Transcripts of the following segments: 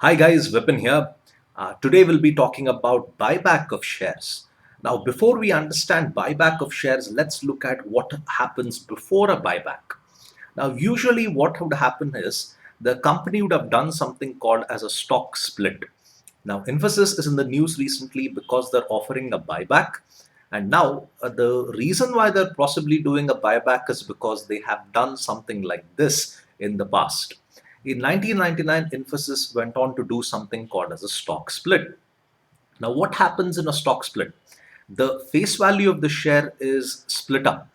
Hi guys, Vipin here. Today we'll be talking about buyback of shares. Now, before we understand buyback of shares, let's look at what happens before a buyback. Now, usually what would happen is the company would have done something called as a stock split. Now, Infosys is in the news recently because they're offering a buyback. And now, the reason why they're possibly doing a buyback is because they have done something like this in the past. In 1999, Infosys went on to do something called as a stock split. Now, what happens in a stock split? The face value of the share is split up.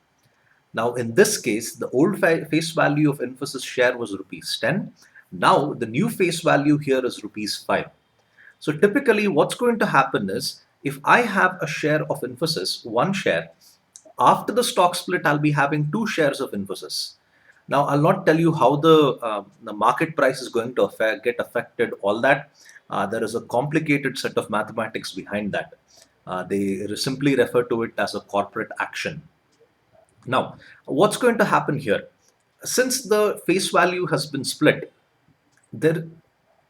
Now, in this case, the old face value of Infosys share was rupees 10. Now, the new face value here is rupees 5. So typically what's going to happen is if I have a share of Infosys, one share, after the stock split, I'll be having two shares of Infosys. Now, I'll not tell you how the market price is going to get affected, all that. There is a complicated set of mathematics behind that. They simply refer to it as a corporate action. Now, what's going to happen here? Since the face value has been split, there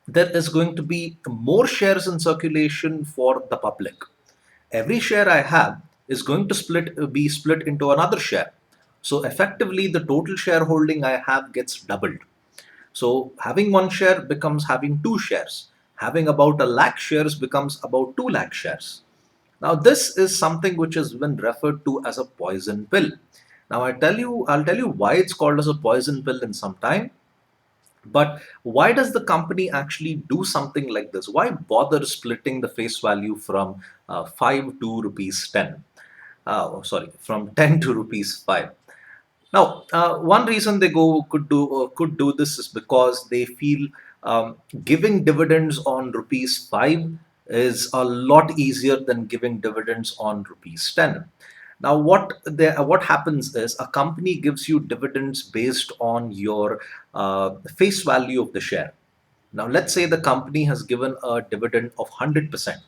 there is going to be more shares in circulation for the public. Every share I have is going to be split into another share. So effectively, the total shareholding I have gets doubled. So having one share becomes having two shares. Having about a lakh shares becomes about 2 lakh shares. Now this is something which has been referred to as a poison pill. Now I'll tell you why it's called as a poison pill in some time. But why does the company actually do something like this? Why bother splitting the face value from 5 to rupees 10? Sorry, from 10 to rupees 5. Now, one reason they could do this is because they feel giving dividends on rupees 5 is a lot easier than giving dividends on rupees 10. Now, what happens is a company gives you dividends based on your face value of the share. Now, let's say the company has given a dividend of 100%.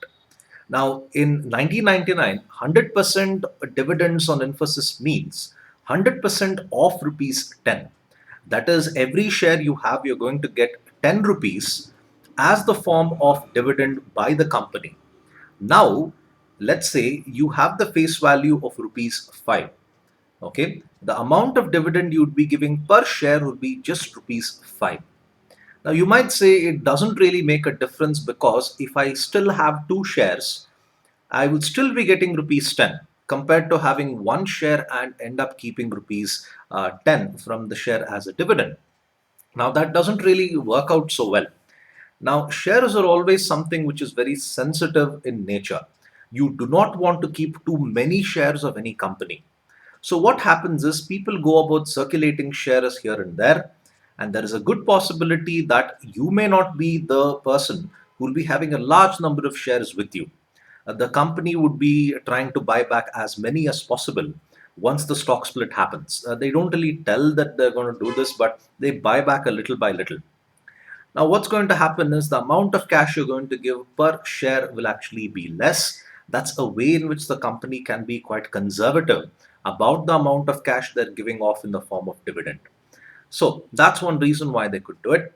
Now, in 1999, 100% dividends on Infosys means 100% of rupees 10. That is, every share you have, you're going to get 10 rupees as the form of dividend by the company. Now, let's say you have the face value of rupees 5. Okay, the amount of dividend you would be giving per share would be just rupees 5. Now, you might say it doesn't really make a difference because if I still have two shares, I would still be getting rupees 10 compared to having one share and end up keeping rupees 10 from the share as a dividend. Now, that doesn't really work out so well. Now, shares are always something which is very sensitive in nature. You do not want to keep too many shares of any company. So, what happens is people go about circulating shares here and there, and there is a good possibility that you may not be the person who will be having a large number of shares with you. The company would be trying to buy back as many as possible once the stock split happens. They don't really tell that they're going to do this, but they buy back a little by little. Now, what's going to happen is the amount of cash you're going to give per share will actually be less. That's a way in which the company can be quite conservative about the amount of cash they're giving off in the form of dividend. So, that's one reason why they could do it.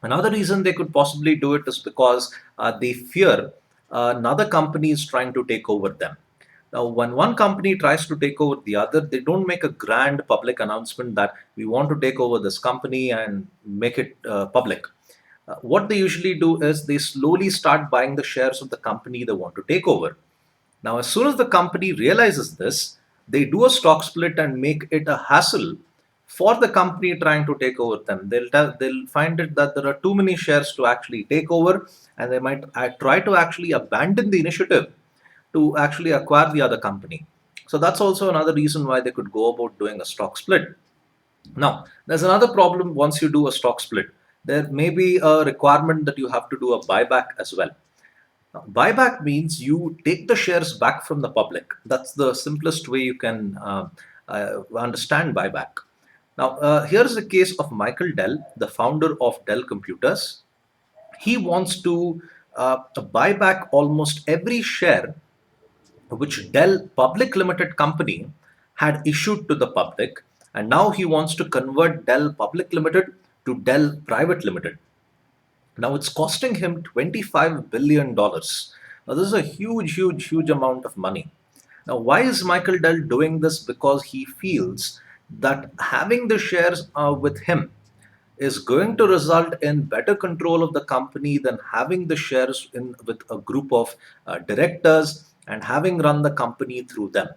Another reason they could possibly do it is because they fear another company is trying to take over them. Now, when one company tries to take over the other, they don't make a grand public announcement that we want to take over this company and make it public. What they usually do is they slowly start buying the shares of the company they want to take over. Now, as soon as the company realizes this, they do a stock split and make it a hassle for the company trying to take over them. They'll find it that there are too many shares to actually take over, and they might try to actually abandon the initiative to actually acquire the other company. So that's also another reason why they could go about doing a stock split. Now, there's another problem once you do a stock split. There may be a requirement that you have to do a buyback as well. Now, buyback means you take the shares back from the public. That's the simplest way you can understand buyback. Now, here's the case of Michael Dell, the founder of Dell Computers. He wants to buy back almost every share which Dell Public Limited Company had issued to the public, and now he wants to convert Dell Public Limited to Dell Private Limited. Now it's costing him $25 billion. Now, this is a huge, huge, huge amount of money. Now, why is Michael Dell doing this? Because he feels that having the shares with him is going to result in better control of the company than having the shares in with a group of directors and having run the company through them.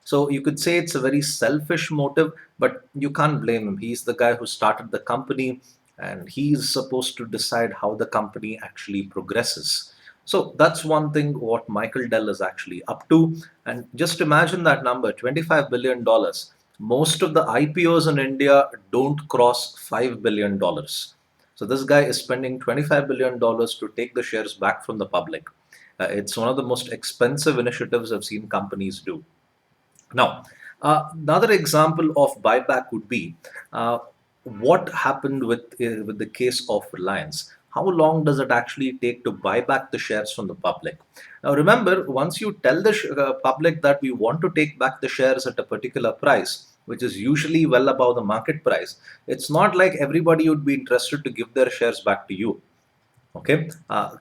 So you could say it's a very selfish motive, but you can't blame him. He's the guy who started the company, and he's supposed to decide how the company actually progresses. So that's one thing what Michael Dell is actually up to. And just imagine that number, $25 billion dollars. Most of the IPOs in India don't cross $5 billion. So this guy is spending $25 billion to take the shares back from the public. It's one of the most expensive initiatives I've seen companies do. Now, another example of buyback would be what happened with the case of Reliance. How long does it actually take to buy back the shares from the public? Now, remember, once you tell the public that we want to take back the shares at a particular price, which is usually well above the market price, it's not like everybody would be interested to give their shares back to you. Okay,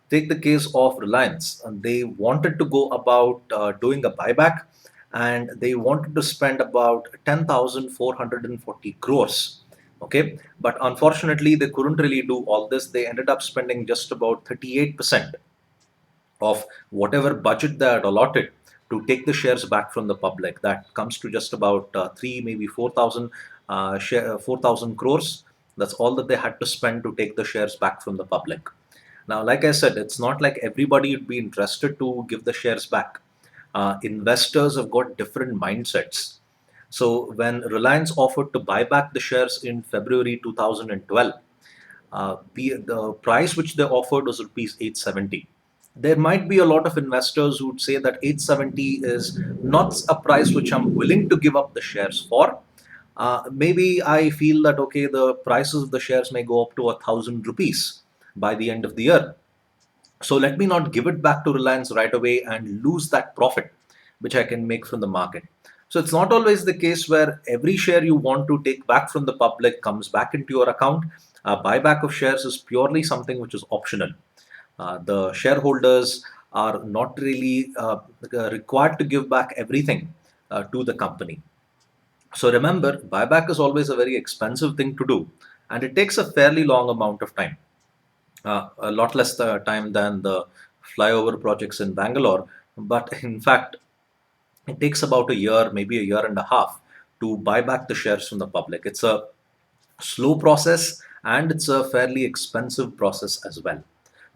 take the case of Reliance. They wanted to go about doing a buyback, and they wanted to spend about 10,440 crores. Okay, but unfortunately, they couldn't really do all this. They ended up spending just about 38% of whatever budget they had allotted to take the shares back from the public. That comes to just about three, maybe 4,000 4,000 crores. That's all that they had to spend to take the shares back from the public. Now, like I said, it's not like everybody would be interested to give the shares back. Investors have got different mindsets. So, when Reliance offered to buy back the shares in February 2012, the price which they offered was rupees 870. There might be a lot of investors who would say that 870 is not a price which I'm willing to give up the shares for. Maybe I feel that okay, the prices of the shares may go up to 1,000 rupees by the end of the year. So let me not give it back to Reliance right away and lose that profit which I can make from the market. So it's not always the case where every share you want to take back from the public comes back into your account. Buyback of shares is purely something which is optional. The shareholders are not really required to give back everything to the company. So remember, buyback is always a very expensive thing to do, and it takes a fairly long amount of time, a lot less time than the flyover projects in Bangalore. But in fact, it takes about a year, maybe a year and a half, to buy back the shares from the public. It's a slow process, and it's a fairly expensive process as well.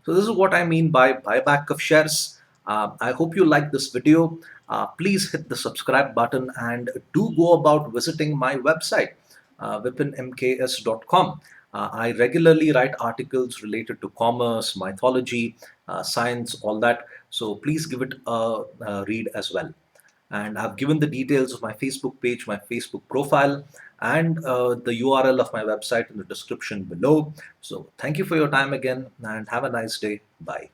So this is what I mean by buyback of shares. I hope you like this video. Please hit the subscribe button and do go about visiting my website, vipinmks.com. I regularly write articles related to commerce, mythology, science, all that. So please give it a read as well. And I've given the details of my Facebook page, my Facebook profile, and the URL of my website in the description below. So thank you for your time again, and have a nice day. Bye.